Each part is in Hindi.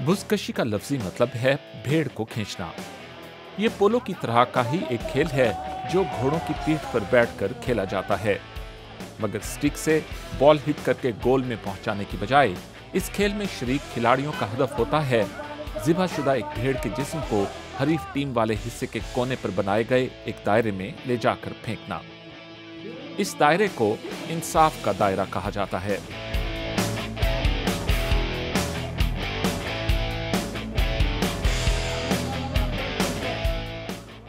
बुज़कशी का लफ्जी मतलब है भेड़ को खींचना। ये पोलो की तरह का ही एक खेल है जो घोड़ों की पीठ पर बैठकर खेला जाता है, मगर स्टिक से बॉल हिट करके गोल में पहुंचाने की बजाय इस खेल में शरीक खिलाड़ियों का हदफ होता है ज़िबाशुदा एक भेड़ के जिस्म को हरीफ टीम वाले हिस्से के कोने पर बनाए गए एक दायरे में ले जाकर फेंकना। इस दायरे को इंसाफ का दायरा कहा जाता है।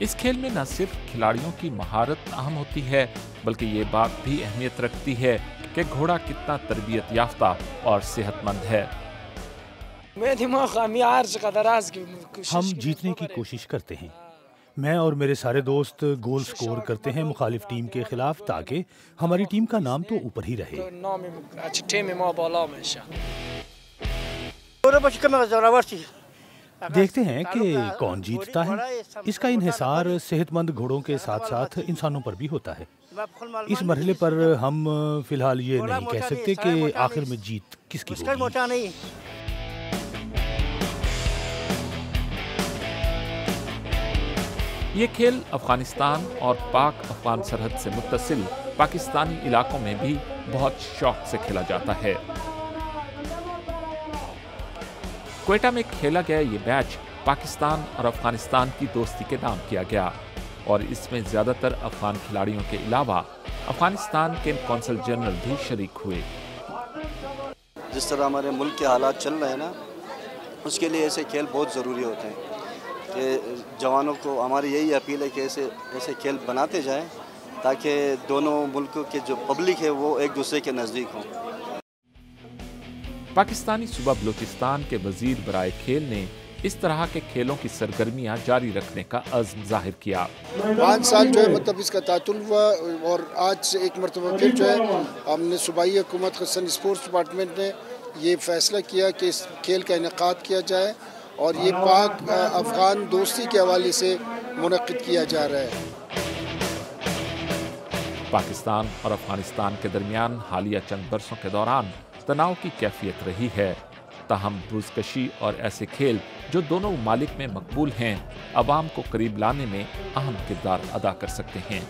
इस खेल में न सिर्फ खिलाड़ियों की महारत अहम होती है, बल्कि ये बात भी अहमियत रखती है कि घोड़ा कितना तरबियत याफ्ता और सेहतमंद है। हम जीतने की कोशिश करते हैं। मैं और मेरे सारे दोस्त गोल स्कोर करते हैं मुखालिफ टीम के खिलाफ, ताकि हमारी टीम का नाम तो ऊपर ही रहे। देखते हैं कि कौन जीतता है। इसका इन्हिसार सेहतमंद घोड़ों के साथ साथ इंसानों पर भी होता है। इस मरहले पर हम फिलहाल ये नहीं कह सकते कि आखिर में जीत किसकी होगी। ये खेल अफगानिस्तान और पाक अफगान सरहद से मुत्तसिल पाकिस्तानी इलाकों में भी बहुत शौक से खेला जाता है। क्वेटा में खेला गया ये मैच पाकिस्तान और अफगानिस्तान की दोस्ती के नाम किया गया और इसमें ज्यादातर अफगान खिलाड़ियों के अलावा अफगानिस्तान के कौंसल जनरल भी शरीक हुए। जिस तरह हमारे मुल्क के हालात चल रहे हैं ना, उसके लिए ऐसे खेल बहुत ज़रूरी होते हैं कि जवानों को हमारी यही अपील है कि ऐसे खेल बनाते जाएं ताकि दोनों मुल्कों के जो पब्लिक है वो एक दूसरे के नज़दीक हों। पाकिस्तानी सूबा बलूचिस्तान के वजीर बराए खेल ने इस तरह के खेलों की सरगर्मियां जारी रखने का अज़्म जाहिर किया। 5 साल जो है मतलब इसका तातुल हुआ और आज से एक मरतबा फिर जो है हमने सूबाई हुकूमत सन स्पोर्ट्स डिपार्टमेंट ने ये फैसला किया कि इस खेल का इनेकाद किया जाए और ये पाक अफगान दोस्ती के हवाले से मुनक्किद किया जा रहा है। पाकिस्तान और अफगानिस्तान के दरमियान हालिया चंद बरसों के दौरान तनाव की कैफियत रही है। ताहम बुज़कशी और ऐसे खेल जो दोनों ममालिक में मकबूल हैं, अवाम को करीब लाने में अहम किरदार अदा कर सकते हैं।